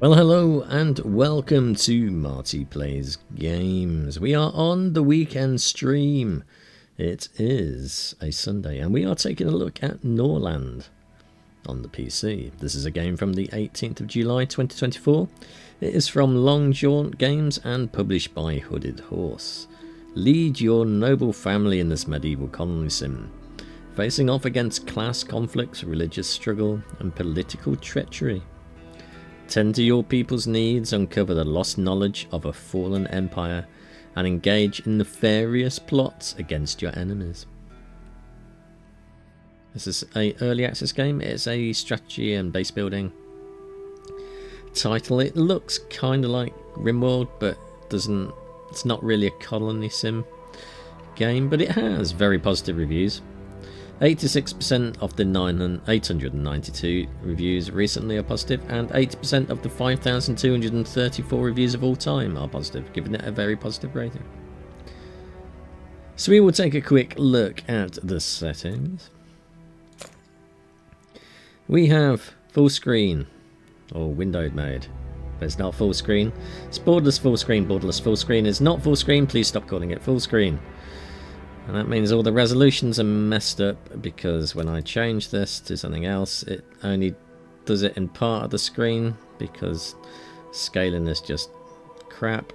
Well, hello and welcome to Marty Plays Games. We are on the weekend stream. It is a Sunday and we are taking a look at Norland on the PC. This is a game from the 18th of July 2024. It is from Long Jaunt Games and published by Hooded Horse. Lead your noble family in this medieval colony sim, facing off against class conflicts, religious struggle and political treachery. Tend to your people's needs, uncover the lost knowledge of a fallen empire, and engage in nefarious plots against your enemies. This is an early access game. It's a strategy and base building title. It looks kind of like RimWorld, but it's not really a colony sim game, but it has very positive reviews. 86% of the 892 reviews recently are positive, and 80% of the 5,234 reviews of all time are positive, giving it a very positive rating. So we will take a quick look at the settings. We have full screen, or windowed mode, but it's not full screen. It's borderless full screen. Borderless full screen is not full screen. Please stop calling it full screen. And that means all the resolutions are messed up, because when I change this to something else, it only does it in part of the screen, because scaling is just crap.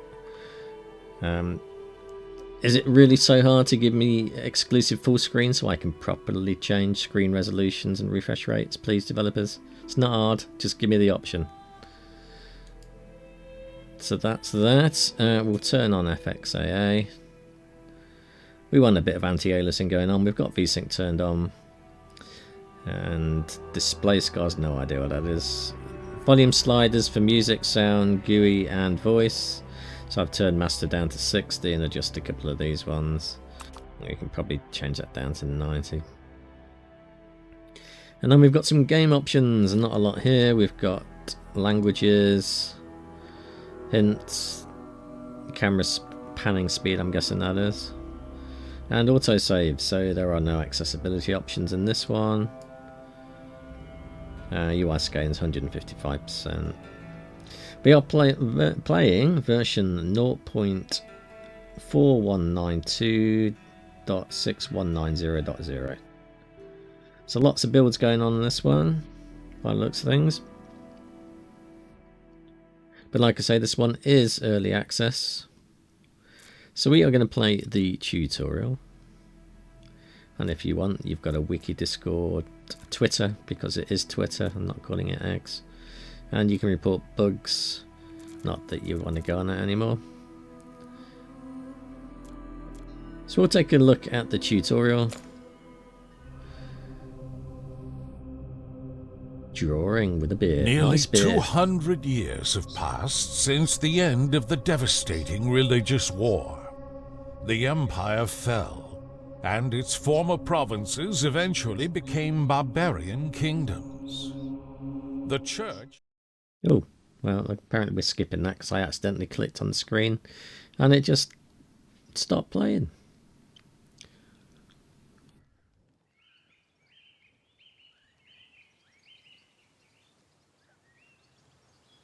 Is it really so hard to give me exclusive full screen so I can properly change screen resolutions and refresh rates? Please, developers. It's not hard, just give me the option. So that's that. We'll turn on FXAA. We want a bit of anti-aliasing going on. We've got VSync turned on. And display scars, no idea what that is. Volume sliders for music, sound, GUI and voice. So I've turned master down to 60 and adjust a couple of these ones. We can probably change that down to 90. And then we've got some game options. Not a lot here. We've got languages, hints, camera panning speed, I'm guessing that is. And autosave, so there are no accessibility options in this one. UI scaling is 155%. We are playing version 0.4192.6190.0. So lots of builds going on in this one, by the looks of things. But like I say, this one is early access. So we are going to play the tutorial, and if you want, you've got a wiki, Discord, Twitter, because it is Twitter, I'm not calling it X, and you can report bugs, not that you want to go on it anymore. So we'll take a look at the tutorial. Drawing with a beard. Nearly Nice beard. 200 years have passed since the end of the devastating religious war. The empire fell, and its former provinces eventually became barbarian kingdoms. The church... Oh, well, apparently we're skipping that because I accidentally clicked on the screen and it just stopped playing.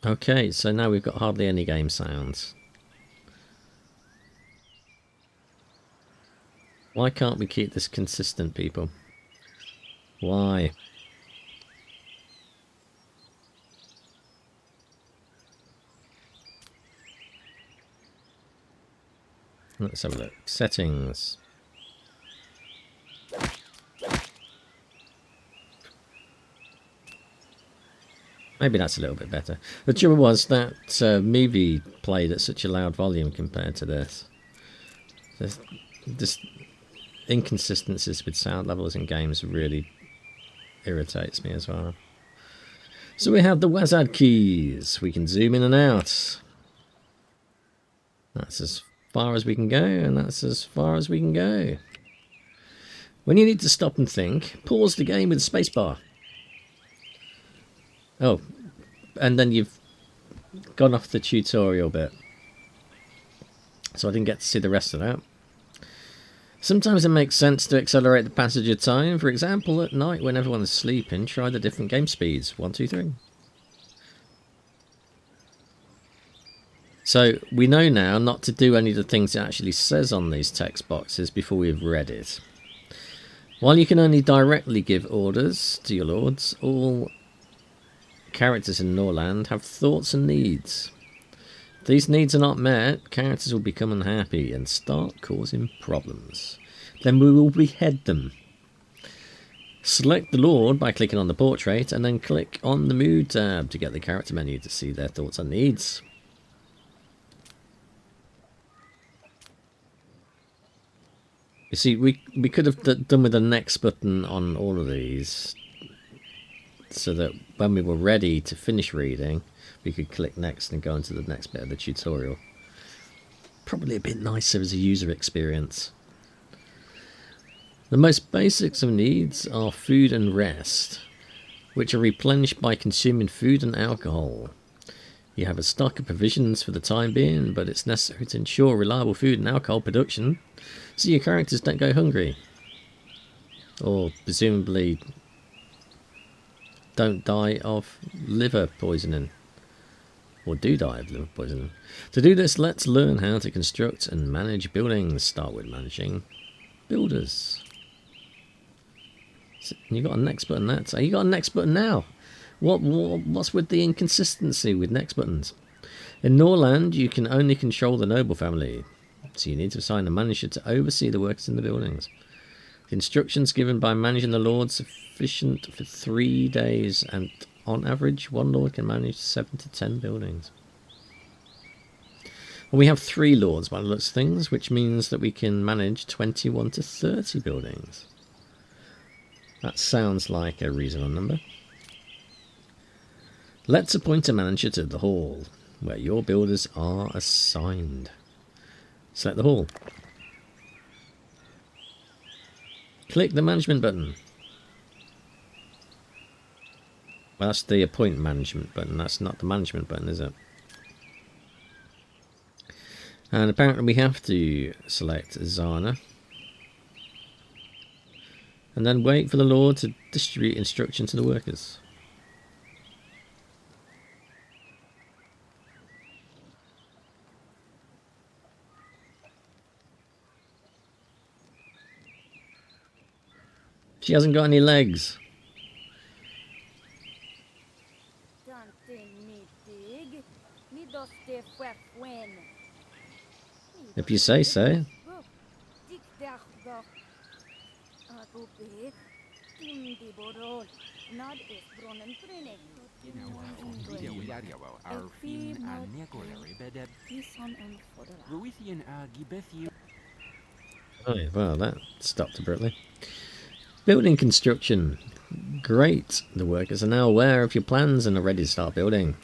Okay, so now we've got hardly any game sounds. Why can't we keep this consistent, people? Why? Let's have a look. Settings. Maybe that's a little bit better. The trouble was that movie played at such a loud volume compared to this. There's just inconsistencies with sound levels in games really irritates me as well. So we have the WASD keys. We can zoom in and out. That's as far as we can go, and that's as far as we can go. When you need to stop and think, pause the game with the spacebar. Oh, and then you've gone off the tutorial bit. So I didn't get to see the rest of that. Sometimes it makes sense to accelerate the passage of time. For example, at night when everyone is sleeping, try the different game speeds. 1, 2, 3. So we know now not to do any of the things it actually says on these text boxes before we've read it. While you can only directly give orders to your lords, all characters in Norland have thoughts and needs. If these needs are not met, characters will become unhappy and start causing problems. Then we will behead them. Select the Lord by clicking on the portrait and then click on the Mood tab to get the character menu to see their thoughts and needs. You see, we could have done with the next button on all of these so that when we were ready to finish reading, we could click next and go into the next bit of the tutorial. Probably a bit nicer as a user experience. The most basics of needs are food and rest, which are replenished by consuming food and alcohol. You have a stock of provisions for the time being, but it's necessary to ensure reliable food and alcohol production so your characters don't go hungry. Or presumably don't die of liver poisoning. Or do die of liver poisoning. To do this, let's learn how to construct and manage buildings. Start with managing builders. So you got a next button there. So you got a next button now. What's with the inconsistency with next buttons? In Norland, you can only control the noble family, so you need to assign a manager to oversee the workers in the buildings. The instructions given by managing the lord sufficient for 3 days, and on average, one lord can manage 7 to 10 buildings. And we have 3 lords by the looks of things, which means that we can manage 21 to 30 buildings. That sounds like a reasonable number. Let's appoint a manager to the hall, where your builders are assigned. Select the hall. Click the management button. Well, that's the appoint management button. That's not the management button, is it? And apparently we have to select Zana. And then wait for the Lord to distribute instruction to the workers. She hasn't got any legs. If you say so. Oh, well, that stopped abruptly. Building construction. Great. The workers are now aware of your plans and are ready to start building.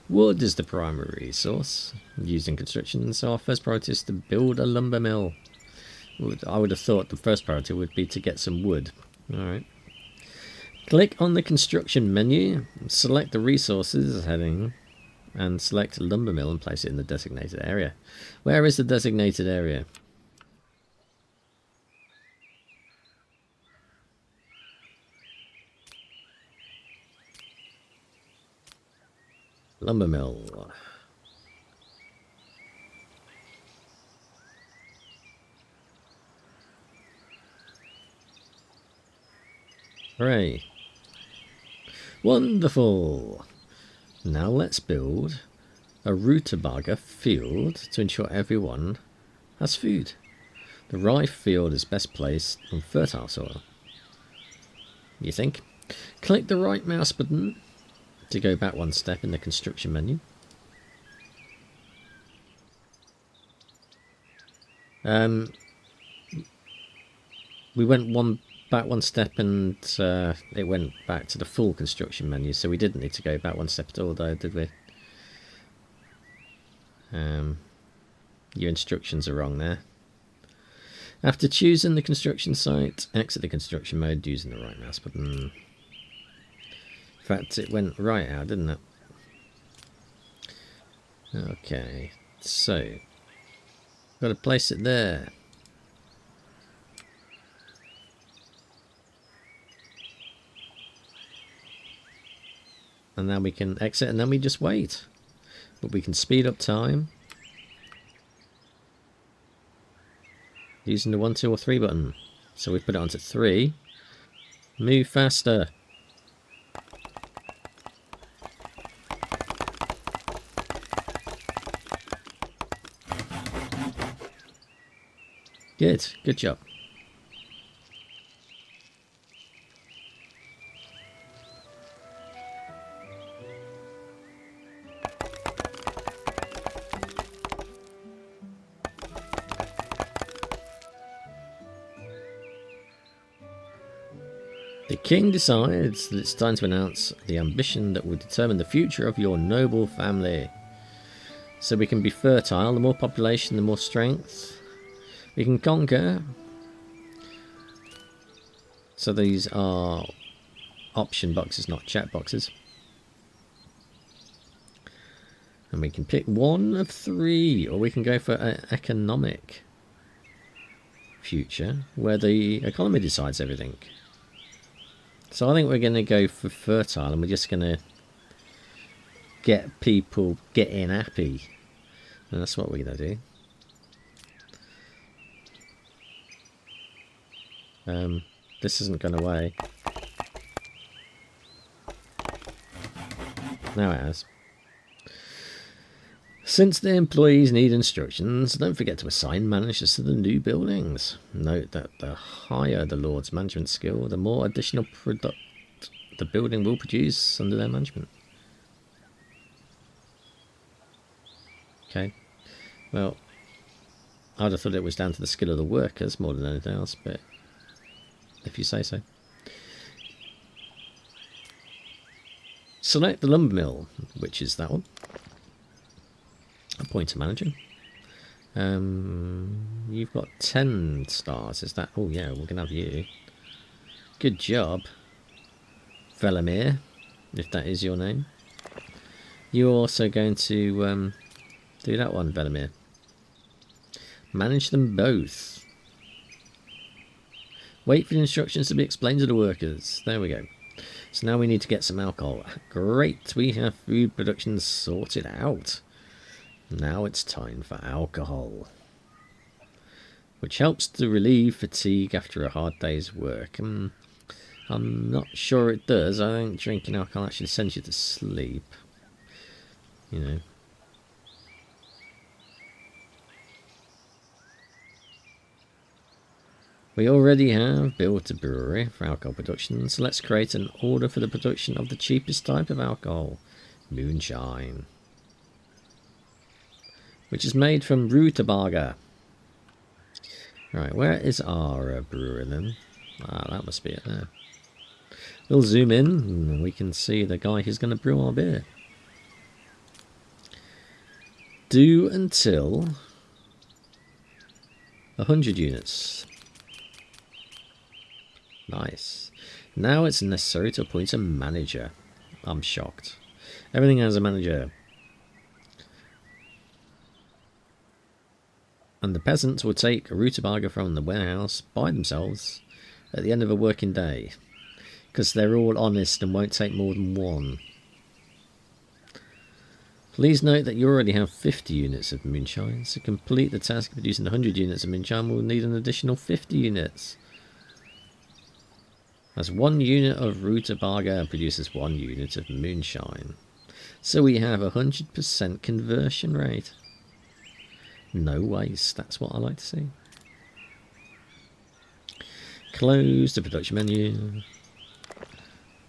Wood is the primary resource used in construction, so our first priority is to build a lumber mill. I would have thought the first priority would be to get some wood. Alright. Click on the construction menu, select the resources heading, and select lumber mill and place it in the designated area. Where is the designated area? Lumber mill. Hooray. Wonderful. Now let's build a rutabaga field to ensure everyone has food. The rye field is best placed on fertile soil. You think? Click the right mouse button to go back one step in the construction menu. We went back one step and it went back to the full construction menu, so we didn't need to go back one step at all though, did we? Your instructions are wrong there. After choosing the construction site, exit the construction mode using the right mouse button. In fact, it went right out, didn't it? Okay, so got to place it there. And now we can exit and then we just wait. But we can speed up time using the 1, 2 or 3 button. So we put it onto 3. Move faster. Good job. The king decides that it's time to announce the ambition that will determine the future of your noble family. So we can be fertile. The more population, the more strength. We can conquer. So these are option boxes, not chat boxes. And we can pick 1 of 3, or we can go for an economic future where the economy decides everything. So I think we're going to go for fertile, and we're just going to get people getting happy. And that's what we're going to do. This isn't going away. Now it has. Since the employees need instructions, don't forget to assign managers to the new buildings. Note that the higher the Lord's management skill, the more additional product the building will produce under their management. Okay. Well, I'd have thought it was down to the skill of the workers more than anything else, but if you say so. Select the lumber mill, which is that one. Appoint a manager. You've got 10 stars. Is that? Oh yeah, we're gonna have you. Good job, Velimir, if that is your name. You're also going to do that one, Velimir. Manage them both. Wait for the instructions to be explained to the workers. There we go. So now we need to get some alcohol. Great, we have food production sorted out. Now it's time for alcohol, which helps to relieve fatigue after a hard day's work. I'm not sure it does. I think drinking alcohol actually sends you to sleep. You know. We already have built a brewery for alcohol production, so let's create an order for the production of the cheapest type of alcohol, moonshine, which is made from rutabaga. Right, where is our brewer then? Ah, that must be it there. We'll zoom in and we can see the guy who's going to brew our beer. Do until 100 units. Nice. Now it's necessary to appoint a manager. I'm shocked. Everything has a manager. And the peasants will take a rutabaga from the warehouse by themselves at the end of a working day, because they're all honest and won't take more than 1. Please note that you already have 50 units of moonshine. To complete the task of producing 100 units of moonshine, we'll need an additional 50 units. As 1 unit of rutabaga produces 1 unit of moonshine. So we have a 100% conversion rate. No waste, that's what I like to see. Close the production menu.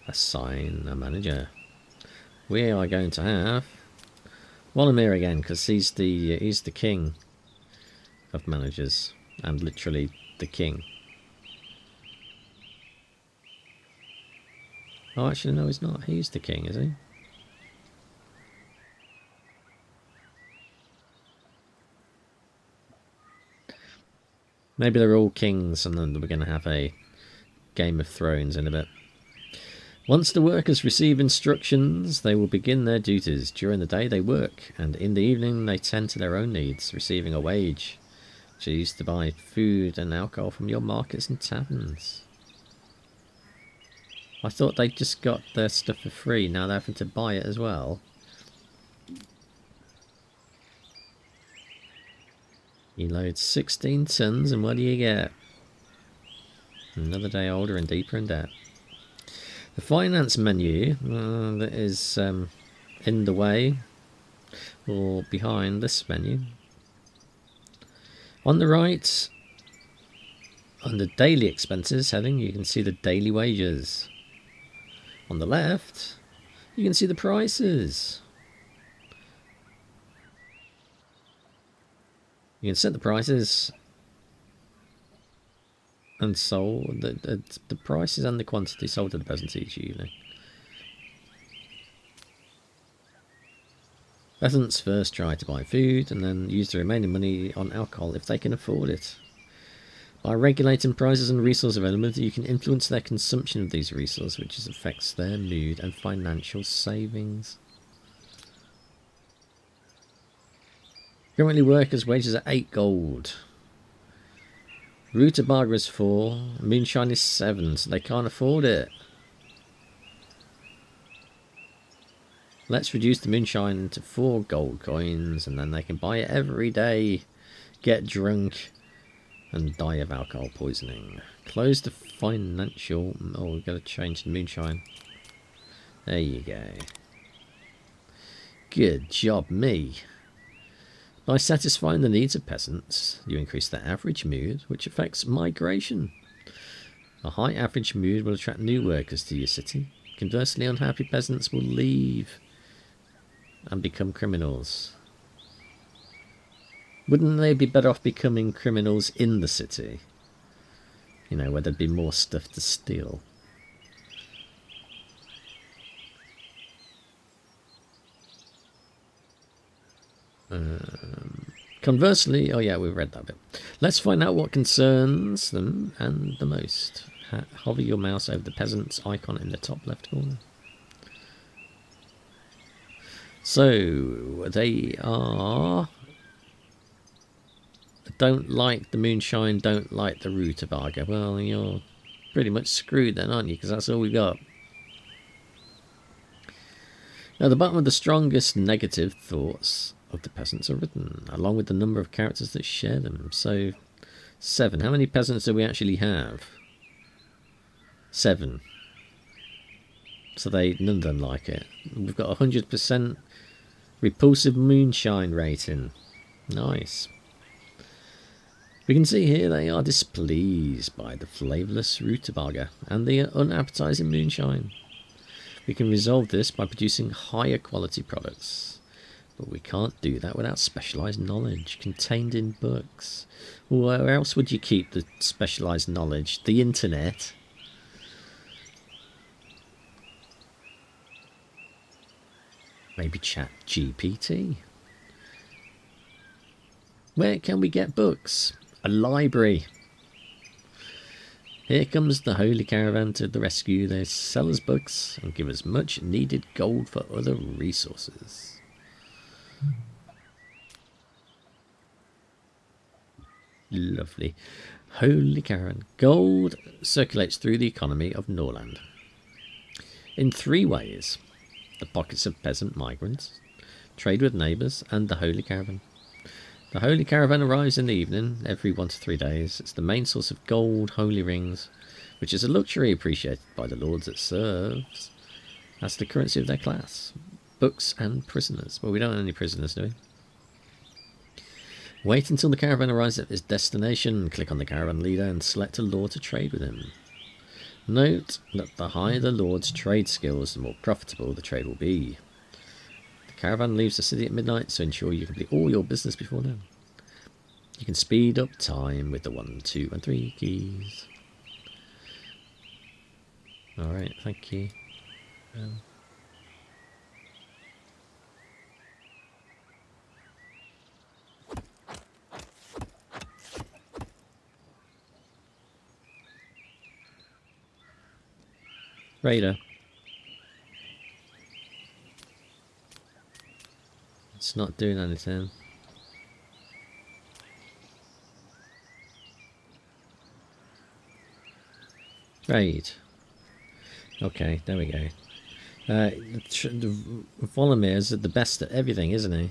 Assign a manager. We are going to have Walamir again, because he's the king of managers, and literally the king. Oh, actually, no, he's not. He's the king, is he? Maybe they're all kings, and then we're going to have a Game of Thrones in a bit. Once the workers receive instructions, they will begin their duties. During the day, they work, and in the evening, they tend to their own needs, receiving a wage, which is used to buy food and alcohol from your markets and taverns. I thought they just got their stuff for free. Now they're having to buy it as well. You load 16 tons, and what do you get? Another day older and deeper in debt. The finance menu that is in the way or behind this menu. On the right, on the daily expenses heading, you can see the daily wages. On the left, you can see the prices. You can set the prices and sold the prices and the quantity sold to the peasants each evening. Peasants first try to buy food and then use the remaining money on alcohol if they can afford it. By regulating prices and resource availability, you can influence their consumption of these resources, which affects their mood and financial savings. Currently, workers' wages are 8 gold. Rutabaga is 4. Moonshine is 7, so they can't afford it. Let's reduce the moonshine to 4 gold coins, and then they can buy it every day, get drunk, and die of alcohol poisoning. Close the financial... Oh, we've got to change the moonshine. There you go. Good job, me. By satisfying the needs of peasants, you increase their average mood, which affects migration. A high average mood will attract new workers to your city. Conversely, unhappy peasants will leave and become criminals. Wouldn't they be better off becoming criminals in the city? You know, where there'd be more stuff to steal. Conversely, oh yeah, we've read that bit. Let's find out what concerns them and the most. Hover your mouse over the peasant's icon in the top left corner. So, they are... Don't like the moonshine, don't like the rutabaga. Well, you're pretty much screwed then, aren't you? Because that's all we got. Now, the bottom of the strongest negative thoughts of the peasants are written, along with the number of characters that share them. So, 7. How many peasants do we actually have? 7. So none of them like it. We've got 100% repulsive moonshine rating. Nice. We can see here they are displeased by the flavourless rutabaga and the unappetizing moonshine. We can resolve this by producing higher quality products. But we can't do that without specialised knowledge contained in books. Where else would you keep the specialised knowledge? The internet? Maybe ChatGPT? Where can we get books? A library. Here comes the Holy Caravan to the rescue. They sell us books and give us much needed gold for other resources. Lovely. Holy Caravan. Gold circulates through the economy of Norland in 3 ways. The pockets of peasant migrants, trade with neighbours, and the Holy Caravan. The Holy Caravan arrives in the evening every 1 to 3 days. It's the main source of gold, holy rings, which is a luxury appreciated by the lords it serves as the currency of their class. Books and prisoners. Well, we don't have any prisoners, do we? Wait until the caravan arrives at its destination. Click on the caravan leader and select a lord to trade with him. Note that the higher the lord's trade skills, the more profitable the trade will be. The caravan leaves the city at midnight, so ensure you complete all your business before then. You can speed up time with the 1, 2, and 3 keys. Alright, thank you. Raider. It's not doing anything. Raid. Okay, there we go. Volomir's the best at everything, isn't he?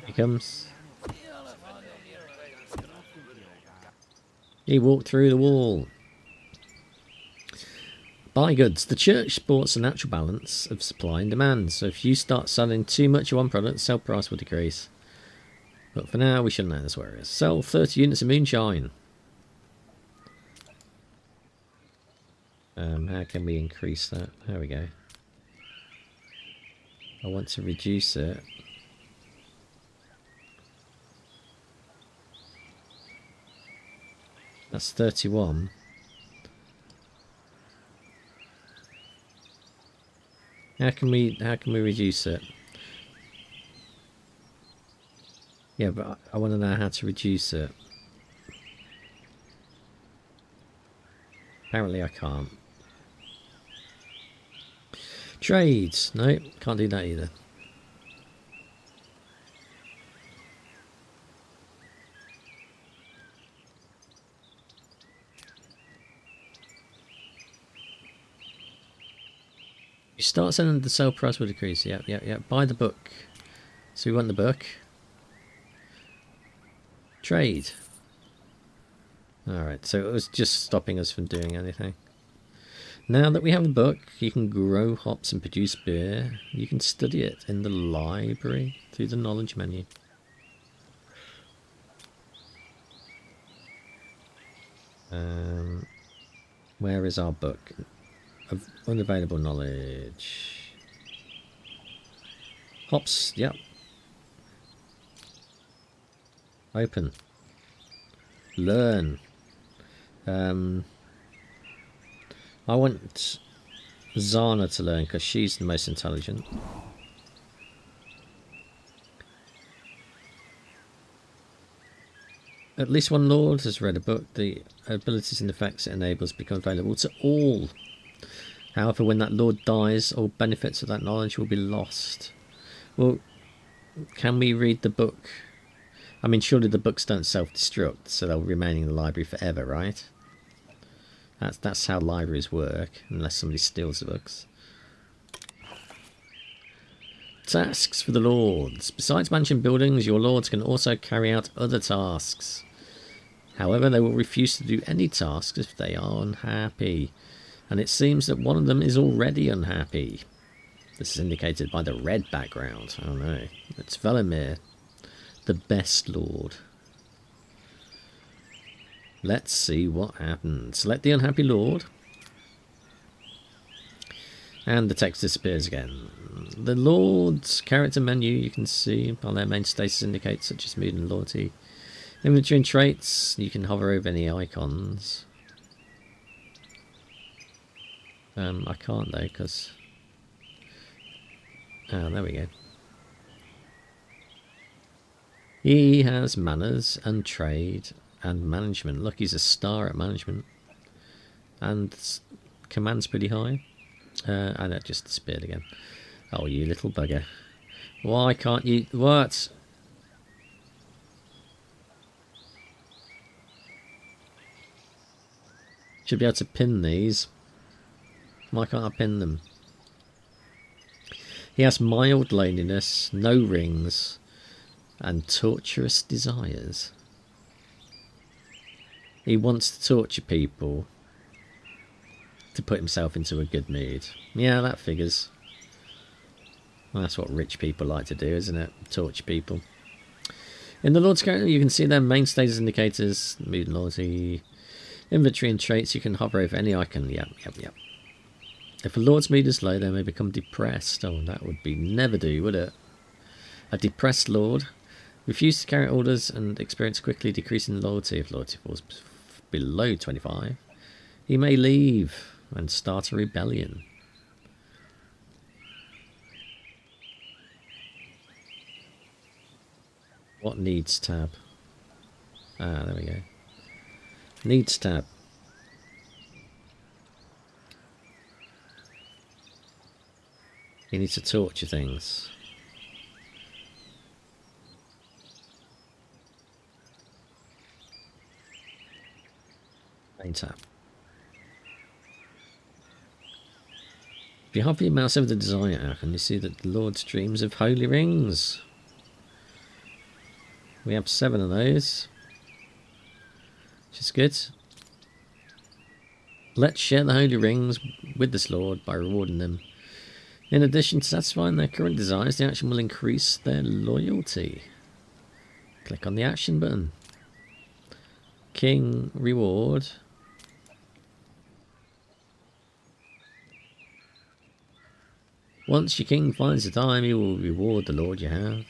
He comes. He walked through the wall. Buy goods. The church supports a natural balance of supply and demand. So if you start selling too much of one product, the sell price will decrease. But for now, we shouldn't let this worry us. Sell 30 units of moonshine. How can we increase that? There we go. I want to reduce it. That's 31. How can we reduce it? Yeah, but I want to know how to reduce it. Apparently I can't. Trades. No, can't do that either. You start selling, the sale price will decrease. Yep. Buy the book. So we want the book. Trade. Alright, so it was just stopping us from doing anything. Now that we have a book, you can grow hops and produce beer. You can study it in the library through the knowledge menu. Where is our book? Of unavailable knowledge. Hops, yep. Open. Learn. I want Zana to learn because she's the most intelligent. At least one lord has read a book. The abilities and effects it enables become available to all. However, when that lord dies, all benefits of that knowledge will be lost. Well, can we read the book? I mean, surely the books don't self-destruct, so they'll remain in the library forever, right? That's how libraries work, unless somebody steals the books. Tasks for the lords. Besides mansion buildings, your lords can also carry out other tasks. However, they will refuse to do any tasks if they are unhappy. And it seems that one of them is already unhappy. This is indicated by the red background. Oh no. It's Velimir, the best lord. Let's see what happens. Select the unhappy lord. And the text disappears again. The lord's character menu, you can see while their main status indicates, such as mood and loyalty. Inventory and traits, you can hover over any icons. I can't though, because... Ah, there we go. He has manners and trade and management. Look, he's a star at management. And command's pretty high. And it just disappeared again. Oh, you little bugger. Why can't you... What? Should be able to pin these. Why can't I pin them? He has mild loneliness, no rings, and torturous desires. He wants to torture people to put himself into a good mood. Yeah, that figures. Well, that's what rich people like to do, isn't it? Torture people. In the Lord's character, you can see their main status indicators, mood and loyalty, inventory and traits. You can hover over any icon. Yep. If a Lord's mood is low, they may become depressed. Oh, that would be never do, would it? A depressed Lord. Refuse to carry out orders and experience quickly decreasing loyalty. If loyalty falls below 25, he may leave and start a rebellion. What needs tab? Ah, there we go. Needs tab. You need to torture things. Main tab. If you hover your mouse over the design icon, you see that the Lord streams of holy rings. We have 7 of those, which is good. Let's share the holy rings with this Lord by rewarding them. In addition to satisfying their current desires, the action will increase their loyalty. Click on the action button. King reward. Once your king finds the time, he will reward the lord you have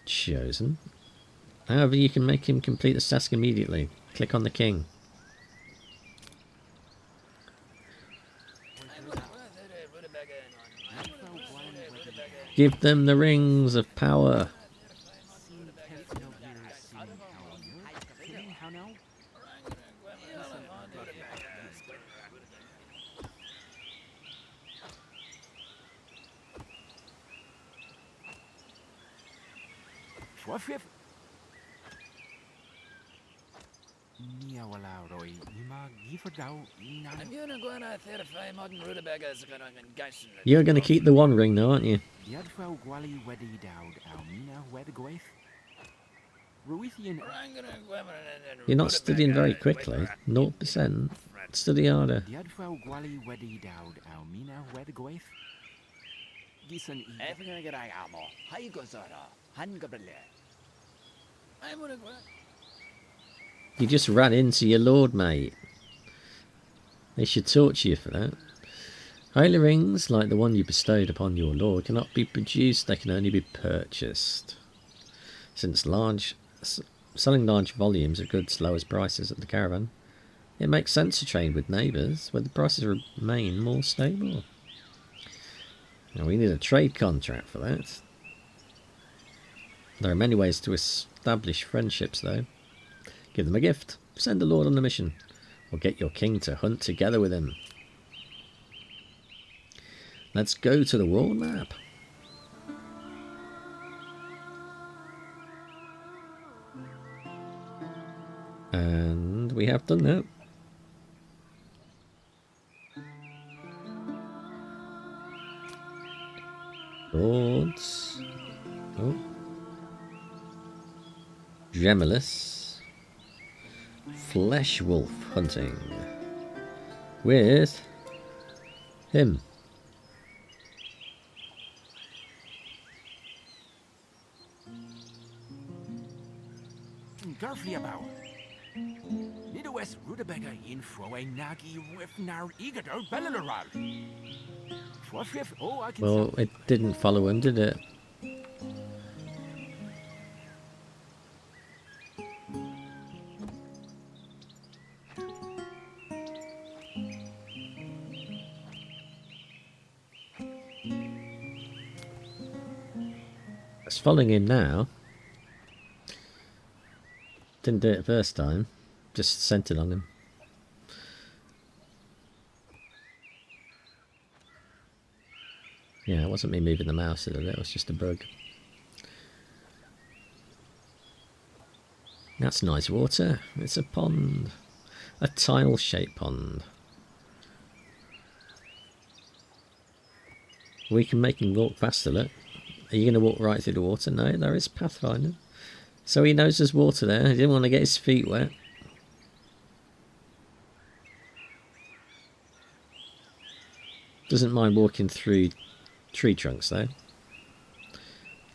chosen. However, you can make him complete this task immediately. Click on the king. Give them the rings of power. You're going to keep the one ring though, aren't you? You're not studying very quickly. 0%. Study harder. You just ran into your lord, mate. They should torture you for that. Holy rings, like the one you bestowed upon your lord, cannot be produced, they can only be purchased. Since selling large volumes of goods lowers prices at the caravan, it makes sense to trade with neighbours where the prices remain more stable. Now we need a trade contract for that. There are many ways to establish friendships though. Give them a gift, send a lord on a mission, or get your king to hunt together with him. Let's go to the world map. And we have done that. Lords. Oh. Gemulus. Flesh wolf hunting. With him. Well, it didn't follow him, did it? It's following him now. Didn't do it first time. Just sent it on him. Yeah, it wasn't me moving the mouse, it was just a bug. That's nice water. It's a pond. A tile-shaped pond. We can make him walk faster, look. Are you going to walk right through the water? No, there is Pathfinder. So he knows there's water there. He didn't want to get his feet wet. Doesn't mind walking through tree trunks though.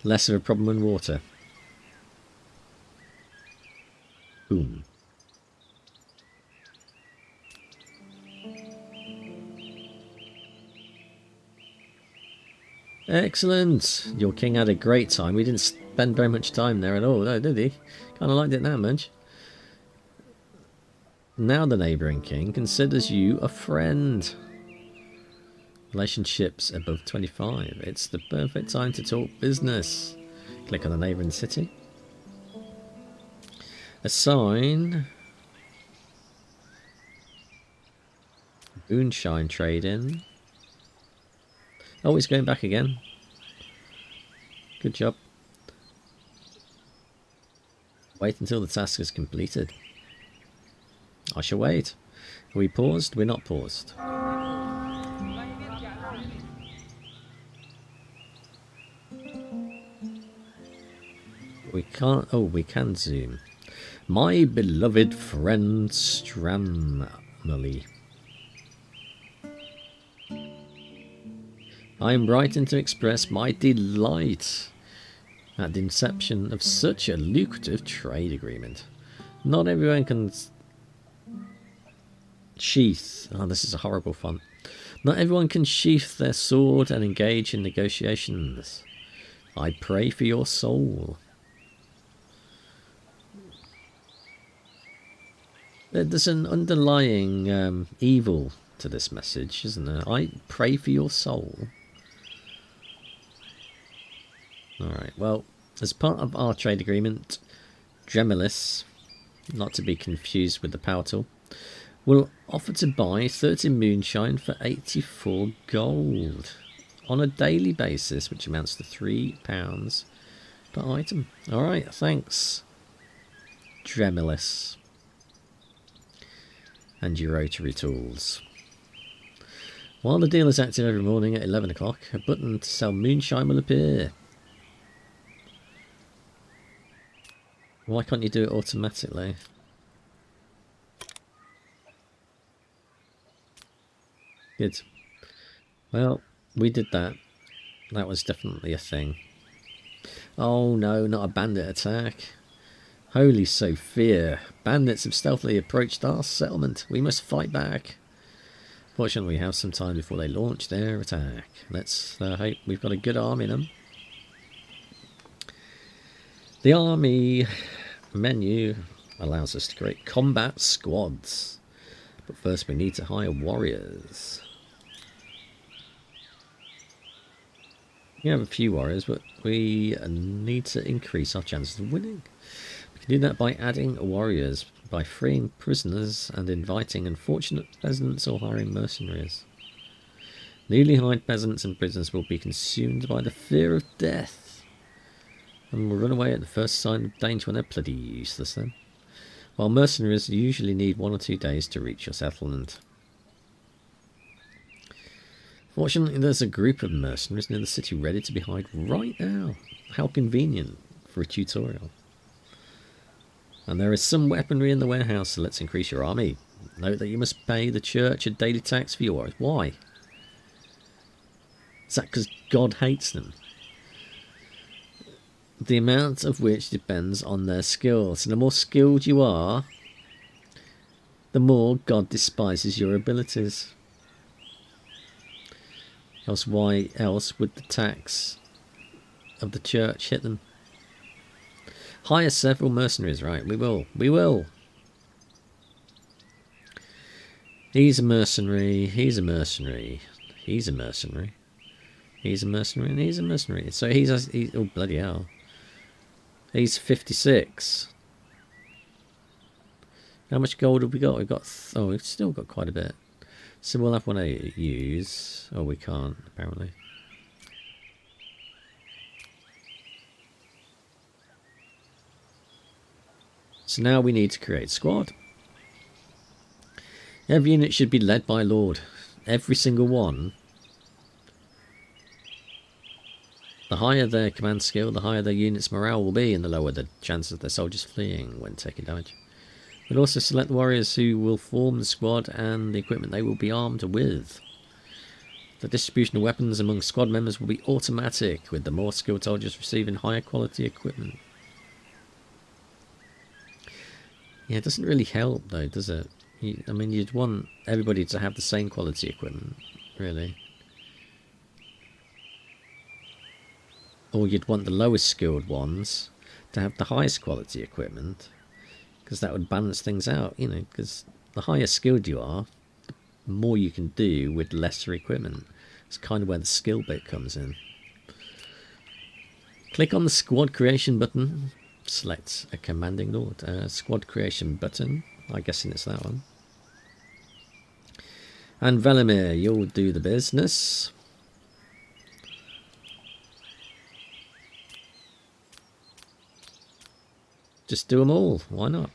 Less of a problem than water. Boom. Excellent. Your king had a great time. We didn't spend very much time there at all, though, did he? Kind of liked it that much. Now the neighbouring king considers you a friend. Relationships above 25. It's the perfect time to talk business. Click on the neighbouring city. Assign. Moonshine trade-in. Oh, he's going back again. Good job. Wait until the task is completed. I shall wait. Are we paused? We're not paused. can't. Oh, we can zoom. My beloved friend Stramley. I am writing to express my delight at the inception of such a lucrative trade agreement. Not everyone can sheath. Oh, this is a horrible font. Not everyone can sheath their sword and engage in negotiations. I pray for your soul. There's an underlying evil to this message, isn't there? I pray for your soul. Alright, well, as part of our trade agreement, Dremelis, not to be confused with the power tool, will offer to buy 30 moonshine for 84 gold on a daily basis, which amounts to £3 per item. Alright, thanks, Dremelis. And your rotary tools. While the deal is active every morning at 11 o'clock, a button to sell moonshine will appear. Why can't you do it automatically? Good. Well, we did that. That was definitely a thing. Oh no, not a bandit attack. Holy Sophia. Bandits have stealthily approached our settlement. We must fight back. Fortunately, we have some time before they launch their attack. Let's hope we've got a good army in them. The army menu allows us to create combat squads. But first we need to hire warriors. We have a few warriors, but we need to increase our chances of winning. We can do that by adding warriors, by freeing prisoners and inviting unfortunate peasants or hiring mercenaries. Newly hired peasants and prisoners will be consumed by the fear of death and will run away at the first sign of danger when they're bloody useless then. While mercenaries usually need 1 or 2 days to reach your settlement. Fortunately, there's a group of mercenaries near the city ready to be hired right now. How convenient for a tutorial. And there is some weaponry in the warehouse, so let's increase your army. Note that you must pay the church a daily tax for your warriors. Why? Is that because God hates them? The amount of which depends on their skills. And the more skilled you are, the more God despises your abilities. Else why else would the tax of the church hit them? Hire several mercenaries, right? We will. We will. He's a mercenary. He's a mercenary. He's a mercenary. He's a mercenary and he's a mercenary. So he's oh bloody hell. He's 56. How much gold have we got? We've got oh, we've still got quite a bit. So we'll have one to use. Oh, we can't, apparently. So now we need to create a squad. Every unit should be led by a lord. Every single one. The higher their command skill, the higher their unit's morale will be, and the lower the chances of their soldiers fleeing when taking damage. We'll also select the warriors who will form the squad and the equipment they will be armed with. The distribution of weapons among squad members will be automatic, with the more skilled soldiers receiving higher quality equipment. Yeah, it doesn't really help though, does it? I mean, you'd want everybody to have the same quality equipment, really. Or you'd want the lowest skilled ones to have the highest quality equipment. Because that would balance things out, you know, because the higher skilled you are, the more you can do with lesser equipment. It's kind of where the skill bit comes in. Click on the squad creation button. Select a commanding lord. Squad creation button. I'm guessing it's that one. And Velimir, you'll do the business. Just do them all. Why not?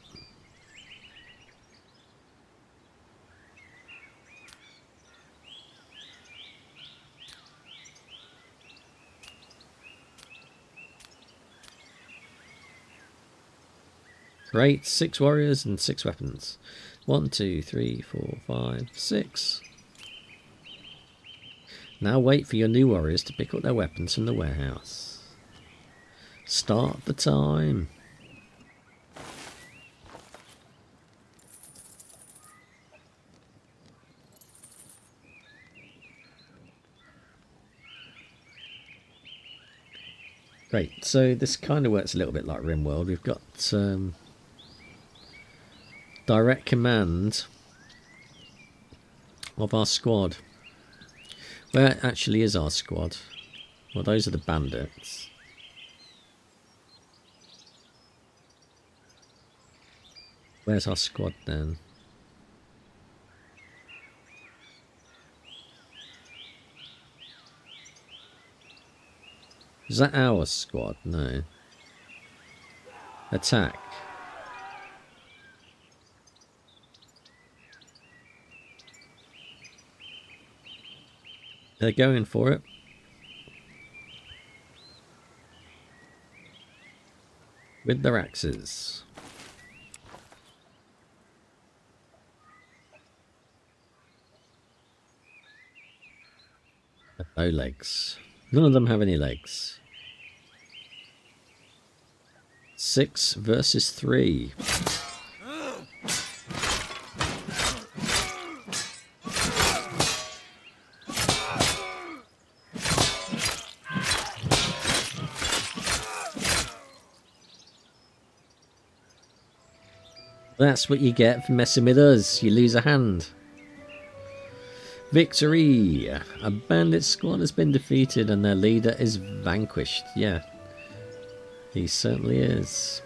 Great, 6 warriors and 6 weapons. 1, 2, 3, 4, 5, 6. Now wait for your new warriors to pick up their weapons from the warehouse. Start the time. Great, so this kind of works a little bit like RimWorld. We've got direct command of our squad. Where actually is our squad? Well, those are the bandits. Where's our squad then? Is that our squad? No. Attack. They're going for it. With their axes. No legs. None of them have any legs. 6 versus 3. That's what you get for messing with us. You lose a hand. Victory! A bandit squad has been defeated and their leader is vanquished. Yeah, he certainly is.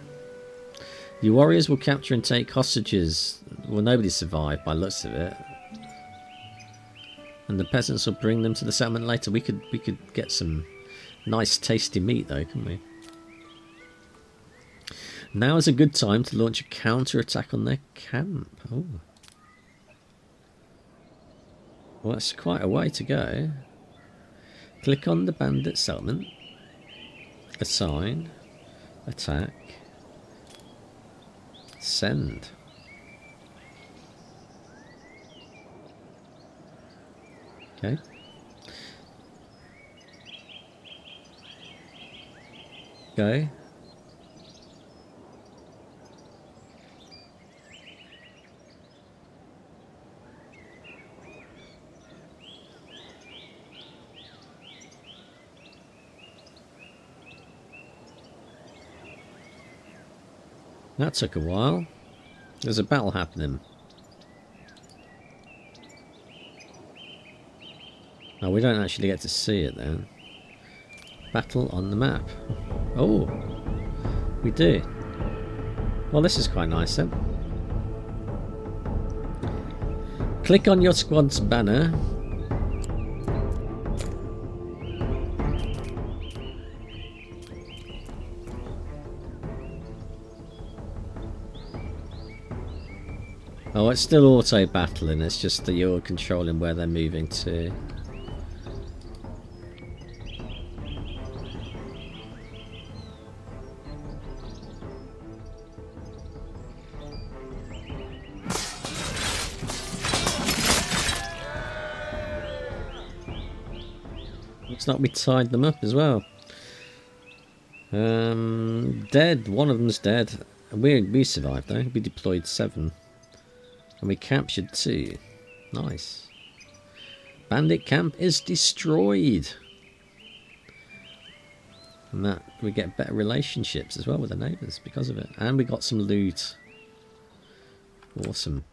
The warriors will capture and take hostages. Well, nobody survived by the looks of it. And the peasants will bring them to the settlement later. We could get some nice tasty meat though, couldn't we? Now is a good time to launch a counter-attack on their camp. Oh. Well, that's quite a way to go. Click on the bandit settlement. Assign. Attack. Send. Okay. Go. That took a while. There's a battle happening. Oh, we don't actually get to see it then. Battle on the map. Oh, we do. Well, this is quite nice then. Click on your squad's banner. Oh, it's still auto-battling, it's just that you're controlling where they're moving to. Looks like we tied them up as well. Dead. One of them's dead. We survived though. We deployed 7. And we captured 2. Nice. Bandit camp is destroyed. And that we get better relationships as well with the neighbours because of it. And we got some loot. Awesome.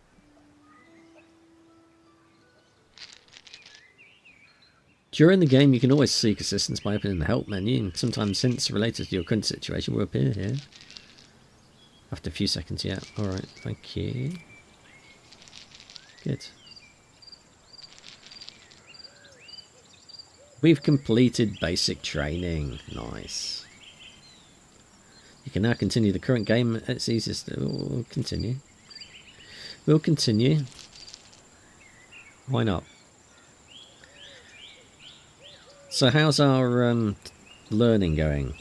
During the game you can always seek assistance by opening the help menu, and sometimes hints related to your current situation will appear here. After a few seconds, yeah. Alright, thank you. Good. We've completed basic training. Nice. You can now continue the current game. It's easiest. We'll continue. We'll continue. Why not? So how's our learning going?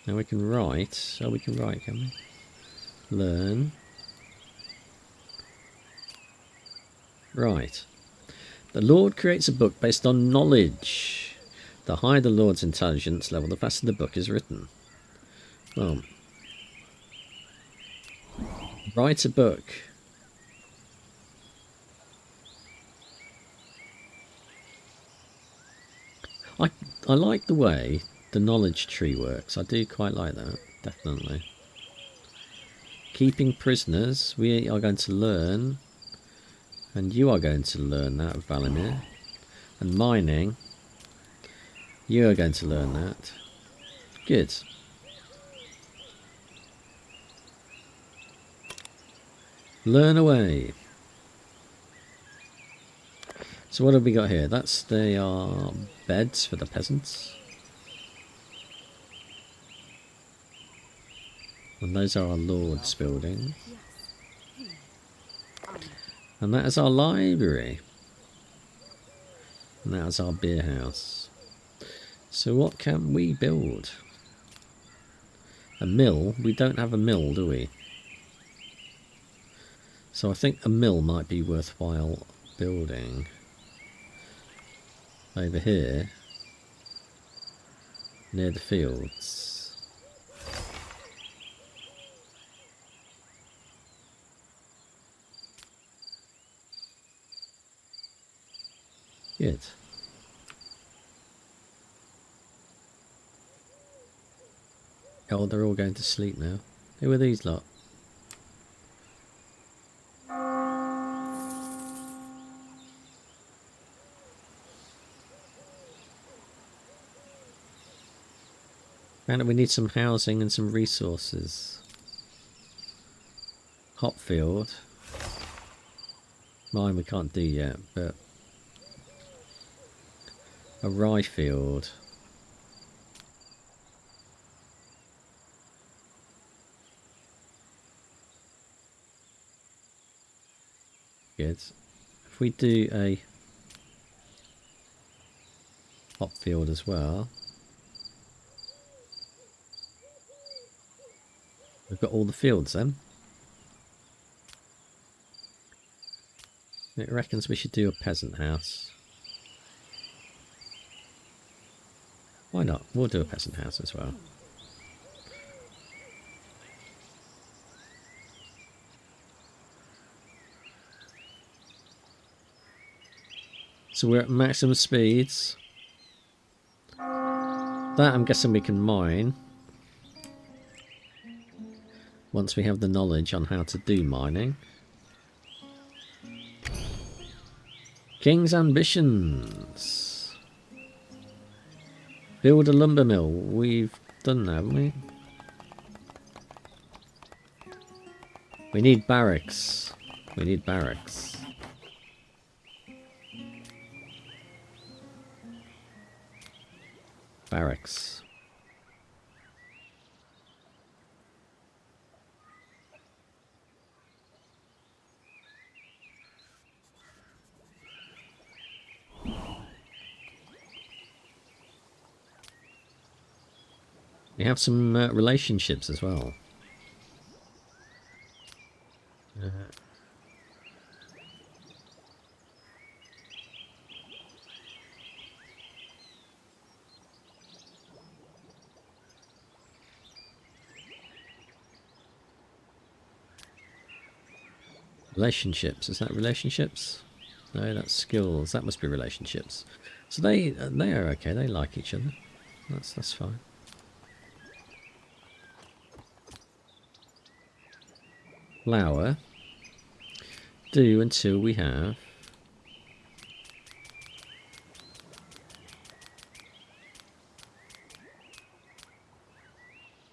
Now we can write. Oh, we can write, can we? Learn. Right. The Lord creates a book based on knowledge. The higher the Lord's intelligence level, the faster the book is written. Well, write a book. I like the way the knowledge tree works. I do quite like that, definitely. Keeping prisoners, we are going to learn, and you are going to learn that, Valimir. And mining, you are going to learn that. Good. Learn away. So what have we got here? They are beds for the peasants. And those are our lord's building. And that is our library. And that is our beer house. So what can we build? A mill? We don't have a mill, do we? So I think a mill might be worthwhile building. Over here. Near the fields. Good. Oh, they're all going to sleep now. Who are these lot? Apparently we need some housing and some resources. Hopfield. Mine we can't do yet, but a rye field. Good. If we do a hop field as well, we've got all the fields then. It reckons we should do a peasant house. Why not? We'll do a peasant house as well. So we're at maximum speeds. That I'm guessing we can mine. Once we have the knowledge on how to do mining. King's ambitions. Build a lumber mill. We've done that, haven't we? We need barracks. We need barracks. Barracks. We have some relationships as well. Relationships, is that relationships? No, that's skills. That must be relationships. So they are okay. They like each other. That's fine. Flour. Do until we have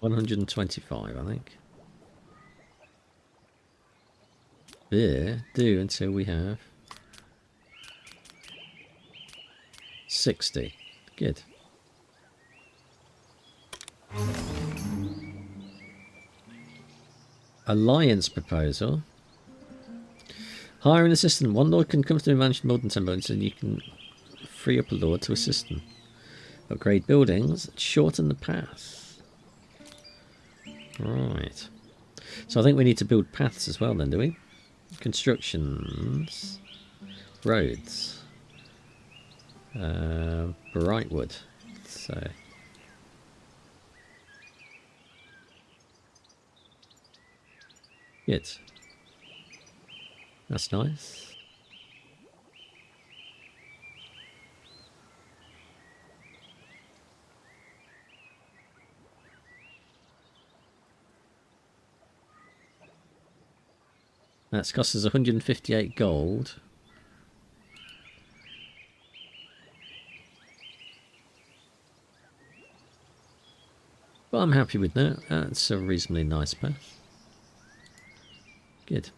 125, I think. Beer. Do until we have 60. Good. Alliance proposal. Hire an assistant. One lord can come to manage more than 10 buildings, and you can free up a lord to assist them. Upgrade buildings. Shorten the path. Right. So I think we need to build paths as well then, do we? Constructions. Roads. Brightwood. So... Good. That's nice. That's cost us 158 gold. But I'm happy with that. That's a reasonably nice path. Good.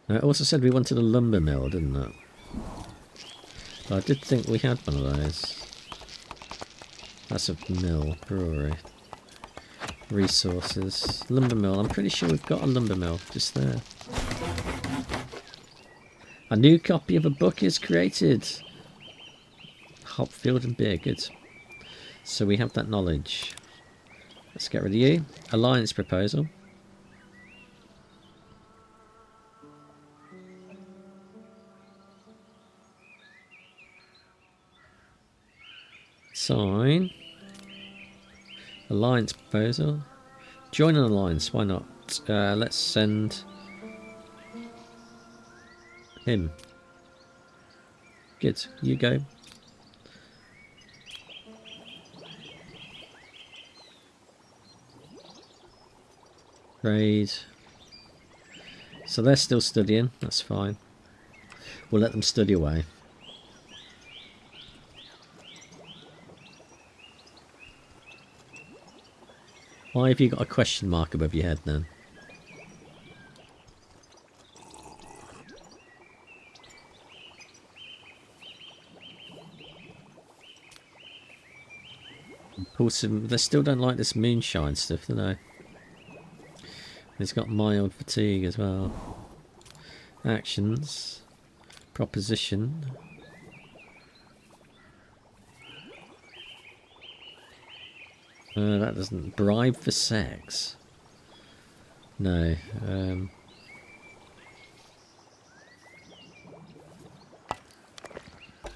It also said we wanted a lumber mill, didn't it? But I did think we had one of those. That's a mill, brewery. Resources. Lumber mill. I'm pretty sure we've got a lumber mill just there. A new copy of a book is created. Hopfield and beer. Good. So we have that knowledge. Let's get rid of you. Alliance proposal. Sign. Alliance proposal. Join an alliance, why not? Let's send him. Good, you go. Trade. So they're still studying, that's fine. We'll let them study away. Why have you got a question mark above your head then? Impulsive. They still don't like this moonshine stuff, do they? He's got mild fatigue as well. Actions. Proposition. That doesn't... Bribe for sex. No.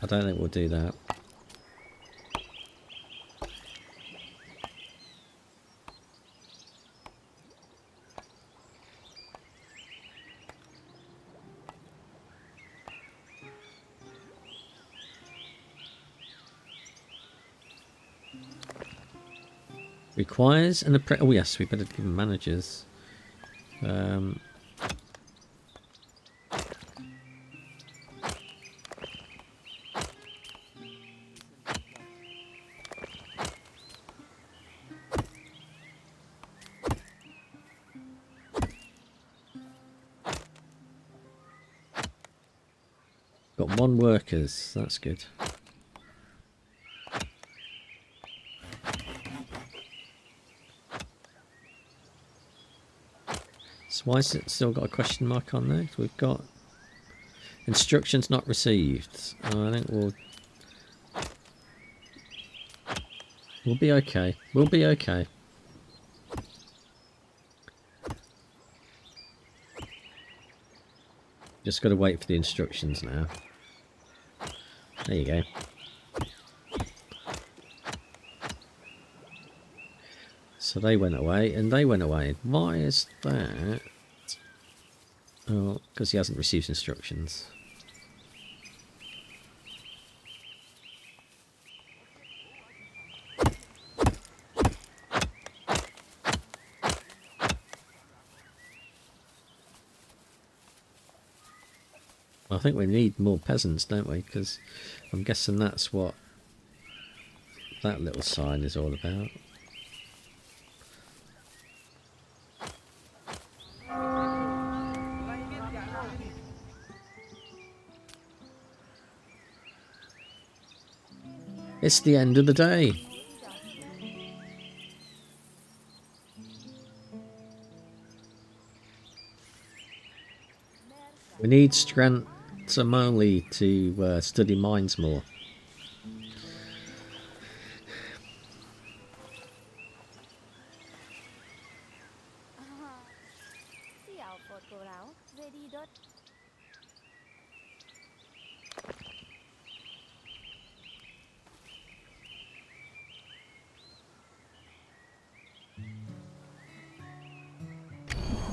I don't think we'll do that. Requires an apprentice. Oh yes, we better give them managers. Got 1 workers. That's good. So why has it still got a question mark on there? We've got instructions not received. I think we'll be okay. We'll be okay. Just got to wait for the instructions now. There you go. So they went away, and they went away. Why is that? Oh, because he hasn't received instructions. I think we need more peasants, don't we? Because I'm guessing that's what that little sign is all about. It's the end of the day. need strength only to study mines more.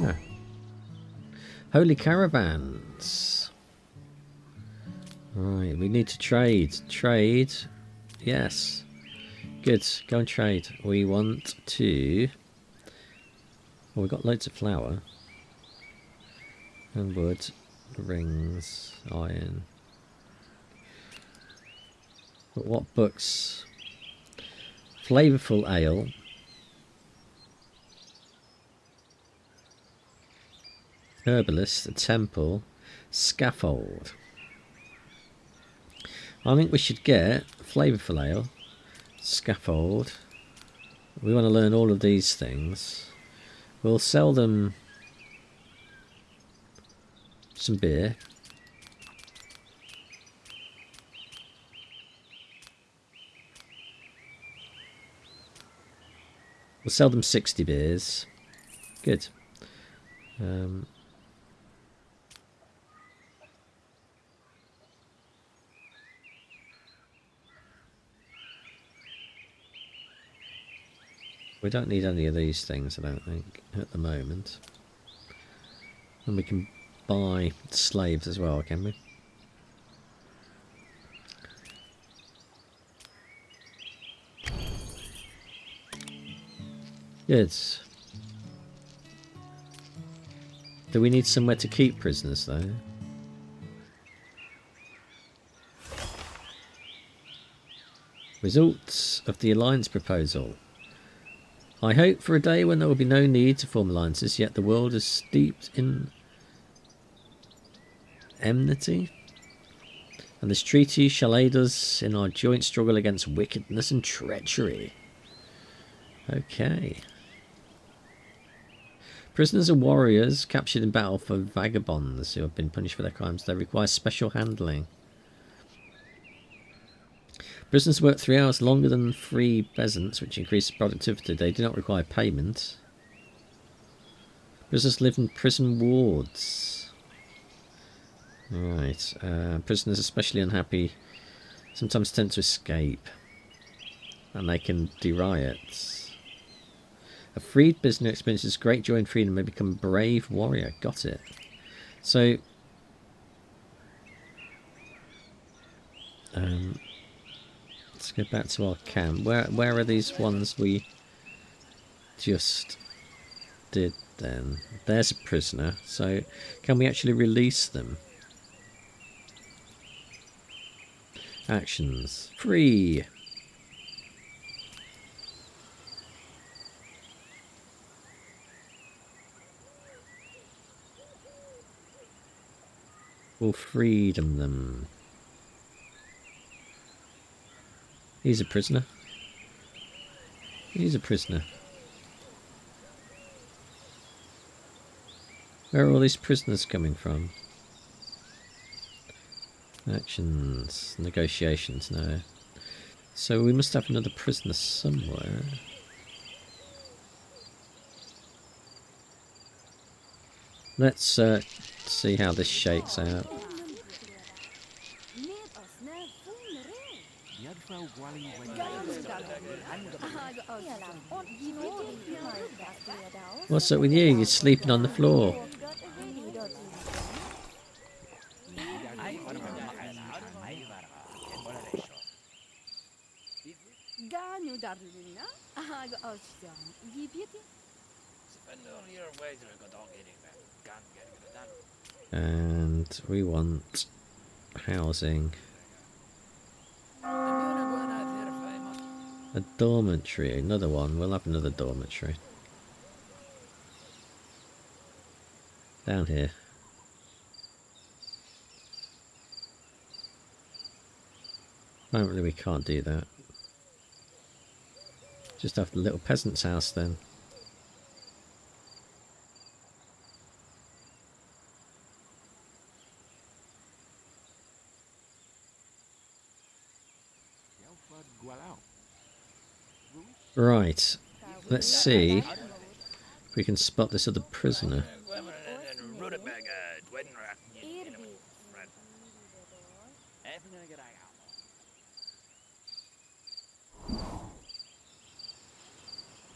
Yeah. Holy caravans. Right, we need to trade. Trade. Yes. Good. Go and trade. We want to... Well, we've got loads of flour. And wood. Rings. Iron. But what books? Flavorful ale. Herbalist. A temple. Scaffold. I think we should get Flavorful Ale, Scaffold. We want to learn all of these things. We'll sell them some beer. We'll sell them 60 beers. Good. We don't need any of these things, I don't think, at the moment. And we can buy slaves as well, can we? Good. Do we need somewhere to keep prisoners, though? Results of the alliance proposal. I hope for a day when there will be no need to form alliances, yet the world is steeped in enmity. And this treaty shall aid us in our joint struggle against wickedness and treachery. Okay. Prisoners are warriors captured in battle for vagabonds who have been punished for their crimes. They require special handling. Prisoners work 3 hours longer than free peasants, which increases productivity. They do not require payment. Prisoners live in prison wards. Right. Prisoners, especially unhappy, sometimes tend to escape. And they can do riots. A freed prisoner experiences great joy and freedom, may become a brave warrior. Got it. So... let's go back to our camp. Where are these ones we just did then? There's a prisoner. So can we actually release them? Actions. Free. We'll freedom them. He's a prisoner. He's a prisoner. Where are all these prisoners coming from? Actions. Negotiations, no. So we must have another prisoner somewhere. Let's see how this shakes out. What's up with you? You're sleeping on the floor. And we want housing. A dormitory, another one. We'll have another dormitory. Down here. Apparently we can't do that. Just have the little peasant's house then. Right. Let's see if we can spot this other prisoner.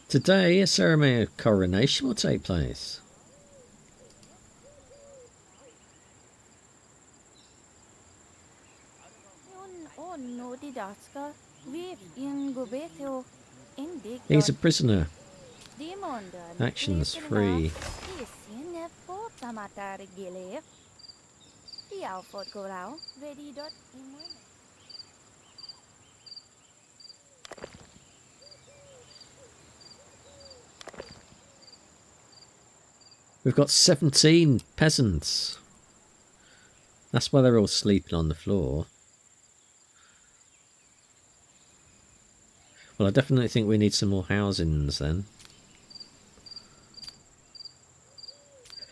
Today, a ceremony of coronation will take place. He's a prisoner. Actions free. We've got 17 peasants. That's why they're all sleeping on the floor. Well, I definitely think we need some more housings then.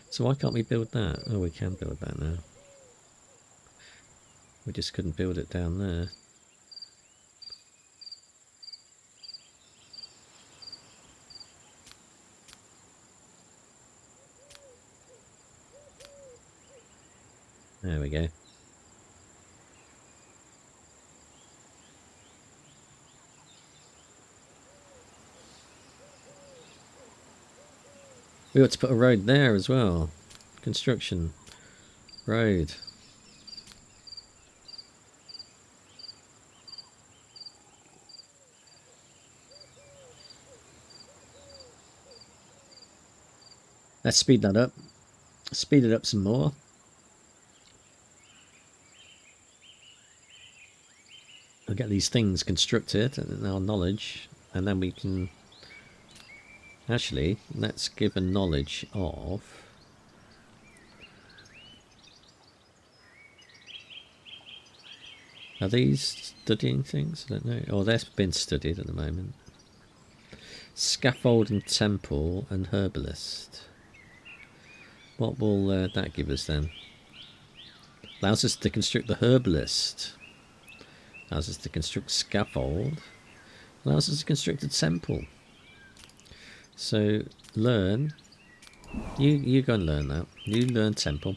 So why can't we build that? Oh, we can build that now. We just couldn't build it down there. There we go. We ought to put a road there as well. Construction. Road. Let's speed that up. Speed it up some more. We'll get these things constructed in our knowledge, and then we can... Actually, let's give a knowledge of... Are these studying things? I don't know. Oh, they're being studied at the moment. Scaffold and temple and herbalist. What will that give us then? Allows us to construct the herbalist. Allows us to construct scaffold. Allows us to construct a temple. So learn. You go and learn that. You learn temple.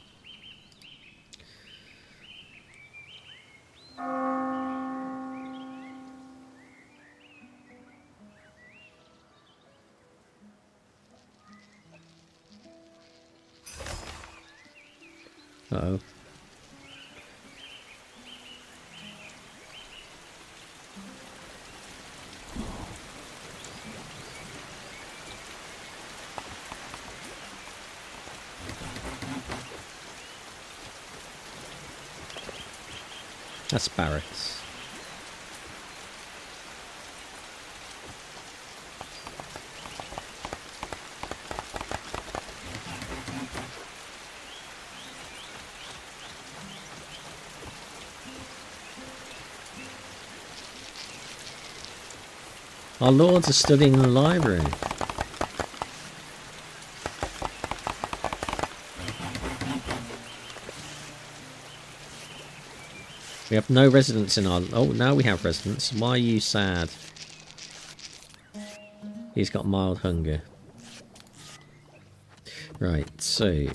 Uh-oh. That's barracks. Our lords are studying in the library. We have no residents in our... Oh, now we have residents. Why are you sad? He's got mild hunger. Right, so...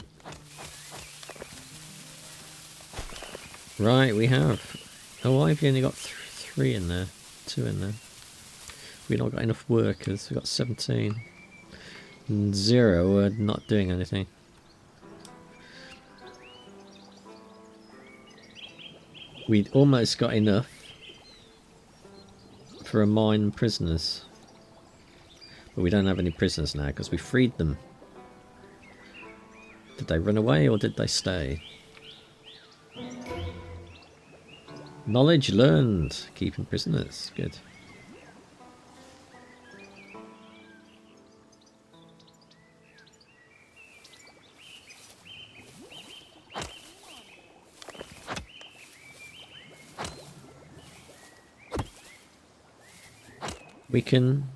Right, we have... Oh, I've only got 3 in there. 2 in there. We've not got enough workers. We've got 17. And 0 are not doing anything. We'd almost got enough for a mine prisoners. But we don't have any prisoners now because we freed them. Did they run away or did they stay? Knowledge learned. Keeping prisoners. Good. We can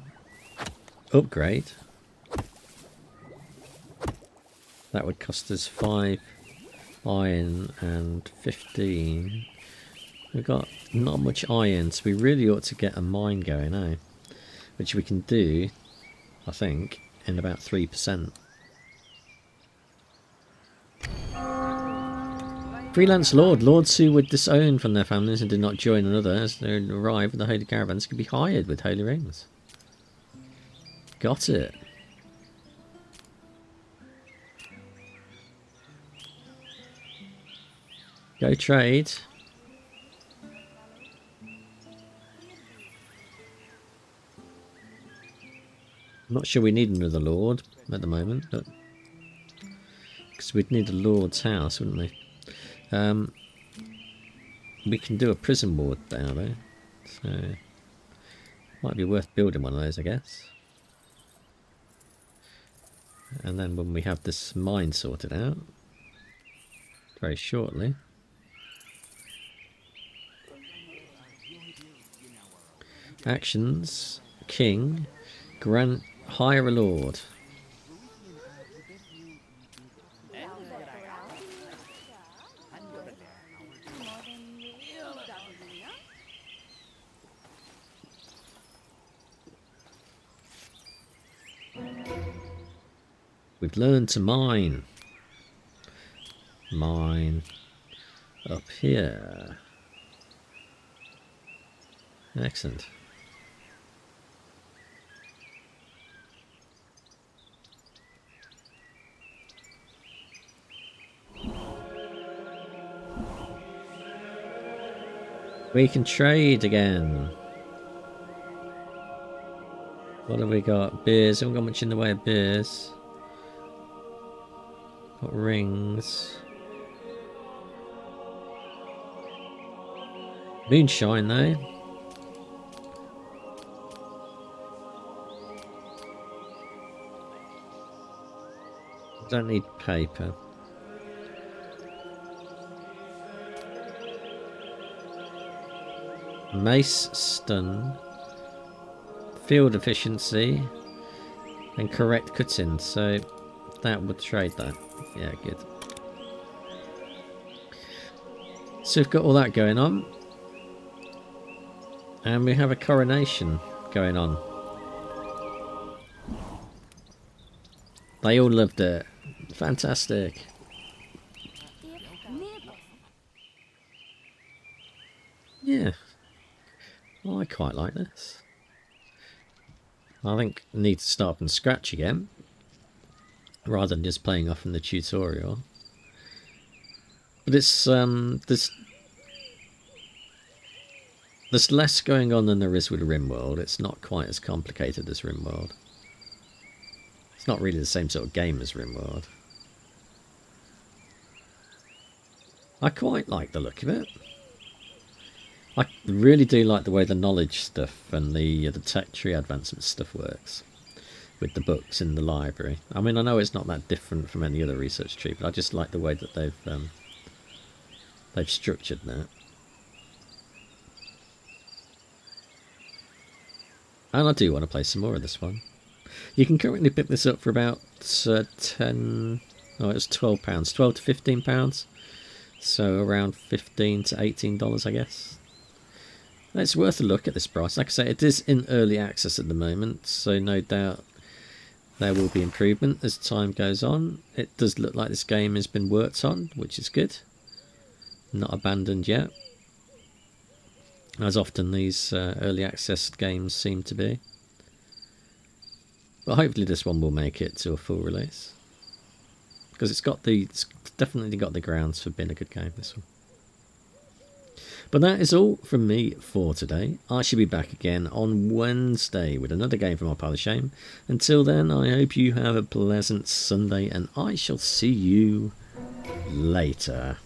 upgrade. That would cost us 5 iron and 15. We've got not much iron, so we really ought to get a mine going, eh? Which we can do, I think, in about 3%. Freelance Lord. Lords who were disowned from their families and did not join another as they arrived with the holy caravans could be hired with holy rings. Got it. Go trade. I'm not sure we need another lord at the moment, but because we'd need a lord's house, wouldn't we? We can do a prison ward now, though, so might be worth building one of those, I guess. And then when we have this mine sorted out, very shortly. Actions, king, grant, hire a lord. We've learned to mine. Mine up here. Excellent. We can trade again. What have we got? Beers. Haven't got much in the way of beers. Got rings. Moonshine though. Don't need paper. Mace stun. Field efficiency. And correct cut-in. So that would trade that. Yeah, good. So we've got all that going on. And we have a coronation going on. They all loved it. Fantastic. Yeah. Well, I quite like this. I think I need to start from scratch again, rather than just playing off in the tutorial. But it's there's less going on than there is with RimWorld. It's not quite as complicated as RimWorld. It's not really the same sort of game as RimWorld. I quite like the look of it. I really do like the way the knowledge stuff and the tech tree advancement stuff works with the books in the library. I mean, I know it's not that different from any other research tree, but I just like the way that they've structured that. And I do want to play some more of this one. You can currently pick this up for about £10. Oh, it was £12, £12 to £15. So around $15 to $18, I guess. It's worth a look at this price. Like I say, it is in early access at the moment, so no doubt there will be improvement as time goes on. It does look like this game has been worked on, which is good. Not abandoned yet, as often these early access games seem to be. But hopefully this one will make it to a full release, because it's definitely got the grounds for being a good game, this one. But that is all from me for today. I shall be back again on Wednesday with another game from our pile of shame. Until then, I hope you have a pleasant Sunday, and I shall see you later.